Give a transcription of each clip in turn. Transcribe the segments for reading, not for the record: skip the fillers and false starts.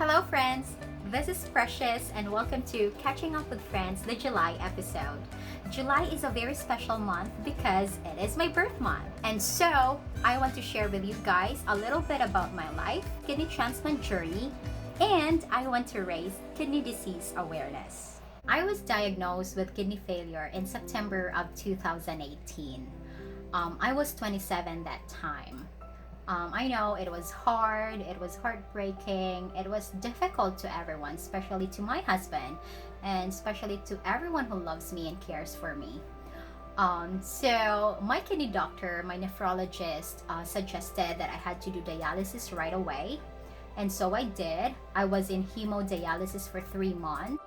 Hello friends, this is Precious and welcome to Catching Up with Friends, the July episode. July is a very special month because it is my birth month. And so, I want to share with you guys a little bit about my life, kidney transplant journey, and I want to raise kidney disease awareness. I was diagnosed with kidney failure in September of 2018. I was 27 that time. I know it was hard, it was heartbreaking, it was difficult to everyone, especially to my husband, and especially to everyone who loves me and cares for me. So my kidney doctor, my nephrologist, suggested that I had to do dialysis right away. And so I did. I was in hemodialysis for 3 months.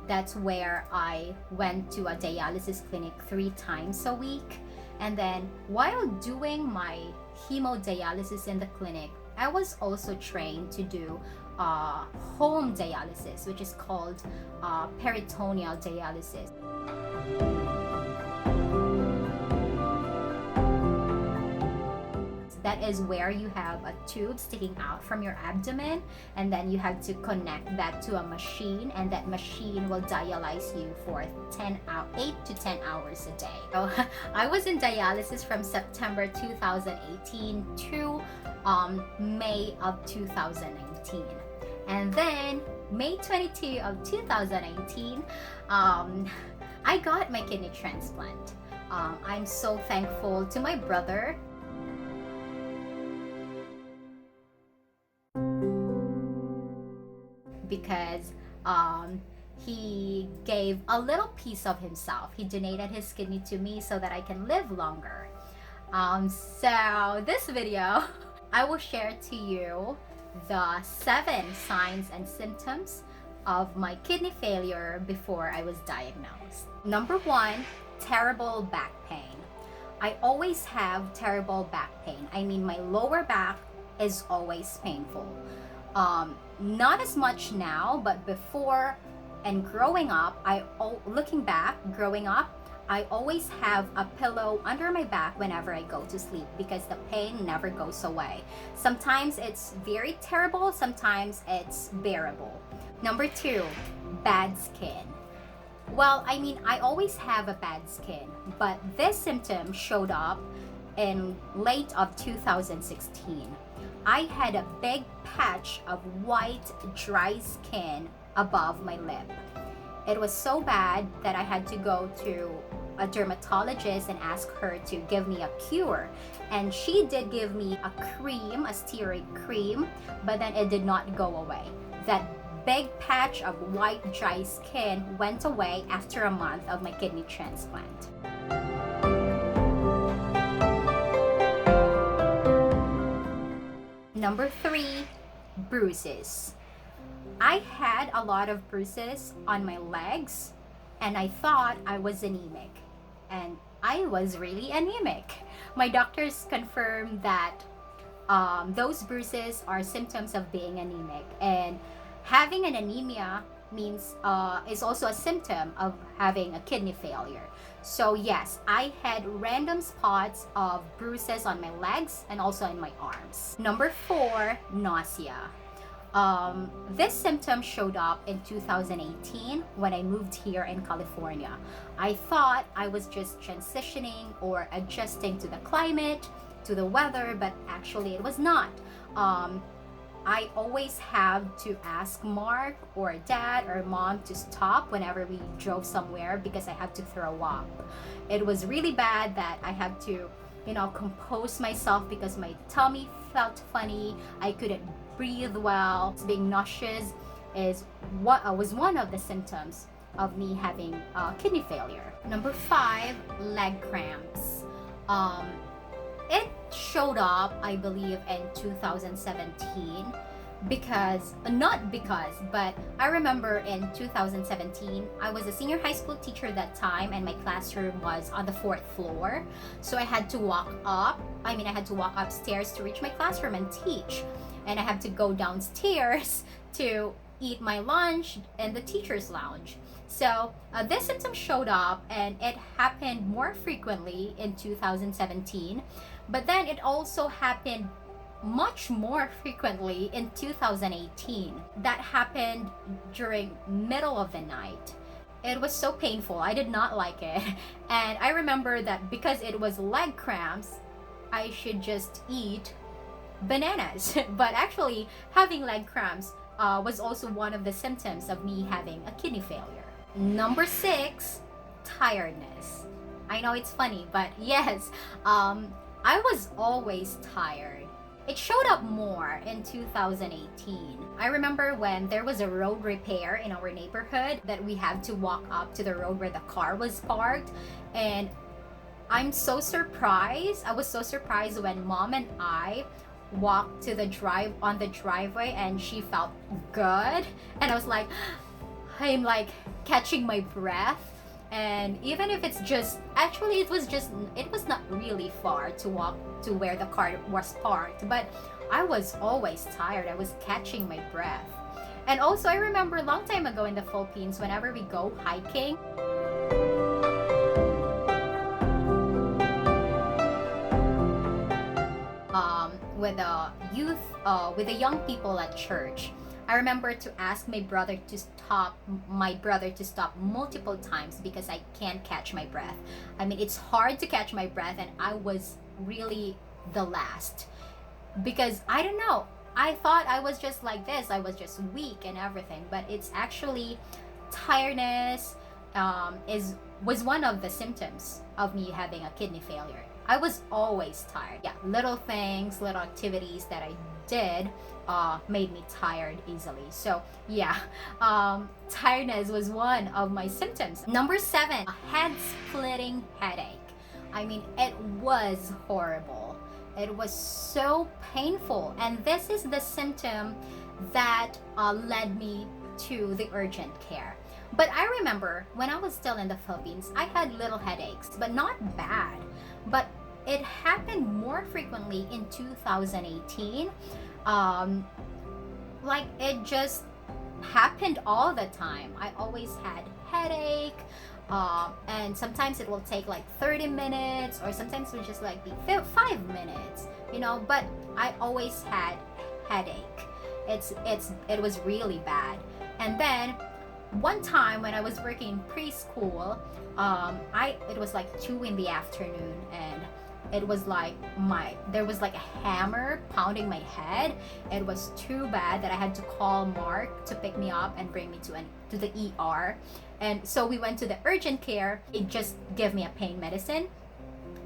That's where I went to a dialysis clinic 3 times a week. And then while doing my hemodialysis in the clinic, I was also trained to do home dialysis, which is called peritoneal dialysis. That is where you have a tube sticking out from your abdomen, and then you have to connect that to a machine, and that machine will dialyze you for 8 to 10 hours a day. So I was in dialysis from September 2018 to May of 2019. And then May 22 of 2019, I got my kidney transplant. I'm so thankful to my brother. Because he gave a little piece of himself. He donated his kidney to me so that I can live longer. So this video, I will share to you the 7 signs and symptoms of my kidney failure before I was diagnosed. Number 1, terrible back pain. I always have terrible back pain. I mean, my lower back is always painful. Not as much now, but before and growing up, growing up, I always have a pillow under my back whenever I go to sleep because the pain never goes away. Sometimes it's very terrible, sometimes it's bearable. Number 2, bad skin. Well, I mean, I always have a bad skin, but this symptom showed up in late of 2016. I had a big patch of white, dry skin above my lip. It was so bad that I had to go to a dermatologist and ask her to give me a cure. And she did give me a cream, a steroid cream, but then it did not go away. That big patch of white, dry skin went away after a month of my kidney transplant. Number 3, bruises. I had a lot of bruises on my legs and I thought I was anemic. And I was really anemic. My doctors confirmed that those bruises are symptoms of being anemic. And having an anemia is also a symptom of having a kidney failure. So yes, I had random spots of bruises on my legs and also in my arms. Number 4, nausea. This symptom showed up in 2018 when I moved here in California. I thought I was just transitioning or adjusting to the climate, to the weather, but actually it was not. I always have to ask Mark or Dad or Mom to stop whenever we drove somewhere because I had to throw up. It was really bad that I had to, compose myself because my tummy felt funny. I couldn't breathe well. Being nauseous was one of the symptoms of me having kidney failure. Number 5, leg cramps. It showed up, I believe, in 2017 but I remember in 2017, I was a senior high school teacher that time and my classroom was on the 4th floor. So I had to walk upstairs to reach my classroom and teach. And I had to go downstairs to eat my lunch in the teacher's lounge. So this symptom showed up, and it happened more frequently in 2017, but then it also happened much more frequently in 2018. That happened during middle of the night. It was so painful. I did not like it. And I remember that because it was leg cramps, I should just eat bananas. But actually, having leg cramps was also one of the symptoms of me having a kidney failure. Number 6, tiredness. I know it's funny, but yes, I was always tired. It showed up more in 2018. I remember when there was a road repair in our neighborhood that we had to walk up to the road where the car was parked, and I'm so surprised. I was so surprised when mom and I walked to the driveway and she felt good, and I was like, I'm like catching my breath. And even if it's just, actually it was not really far to walk to where the car was parked, but I was always tired. I was catching my breath. And also I remember a long time ago in the Philippines, whenever we go hiking, with the youth, with the young people at church, I remember to ask my brother to stop multiple times because I can't catch my breath. I mean, it's hard to catch my breath, and I was really the last because I don't know. I thought I was just like this. I was just weak and everything, but it's actually tiredness was one of the symptoms of me having a kidney failure. I was always tired. Yeah, little things, little activities that I did made me tired easily. So yeah, tiredness was one of my symptoms. Number 7, a head-splitting headache. I mean, it was horrible. It was so painful, and this is the symptom that led me to the urgent care. But I remember when I was still in the Philippines, I had little headaches, but not bad. But it happened more frequently in 2018. Like it just happened all the time. I always had headache, and sometimes it will take like 30 minutes, or sometimes it would just like be 5 minutes, you know. But I always had headache. It was really bad. And then one time when I was working in preschool, it was like 2 in the afternoon, and it was like there was like a hammer pounding my head. It was too bad that I had to call Mark to pick me up and bring me to the ER. And so we went to the urgent care. It just gave me a pain medicine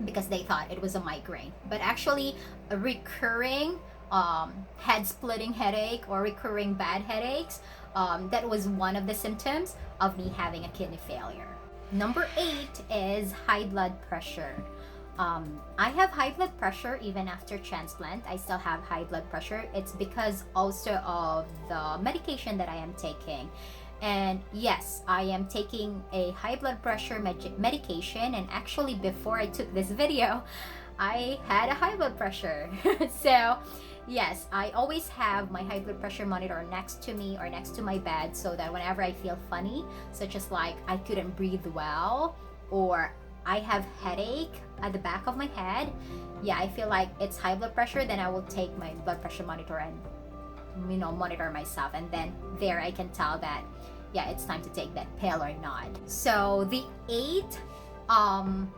because they thought it was a migraine, but actually a recurring head splitting headache or recurring bad headaches, that was one of the symptoms of me having a kidney failure. Number 8 is high blood pressure. I have high blood pressure even after transplant. I still have high blood pressure. It's because also of the medication that I am taking. And yes, I am taking a high blood pressure medication, and actually before I took this video, I had a high blood pressure. So yes, I always have my high blood pressure monitor next to me or next to my bed, so that whenever I feel funny, such as like I couldn't breathe well, or I have headache at the back of my head, yeah, I feel like it's high blood pressure, then I will take my blood pressure monitor and monitor myself, and then there I can tell that yeah, it's time to take that pill or not. So the 8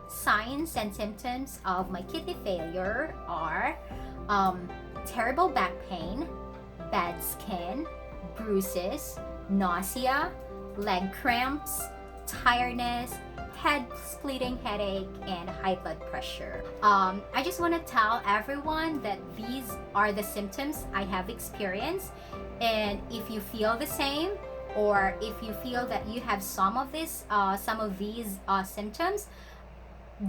signs and symptoms of my kidney failure are terrible back pain, bad skin, bruises, nausea, leg cramps, tiredness, head splitting headache, and high blood pressure. I just want to tell everyone that these are the symptoms I have experienced, and if you feel the same, or if you feel that you have some of these symptoms,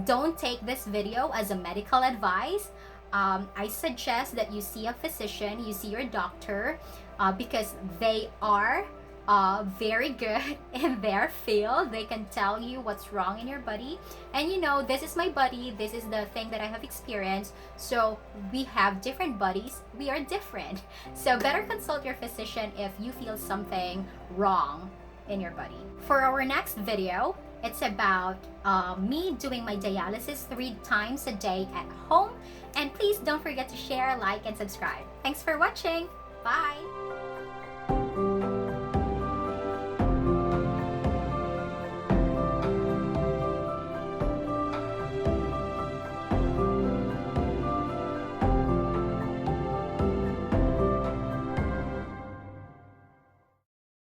don't take this video as a medical advice. I suggest that you see a physician, you see your doctor, because they are very good in their field. They can tell you what's wrong in your body, and this is my body, this is the thing that I have experienced. So we have different bodies, we are different, so better consult your physician if you feel something wrong in your body. For our next video, it's about me doing my dialysis 3 times a day at home. And please don't forget to share, like, and subscribe. Thanks for watching. Bye!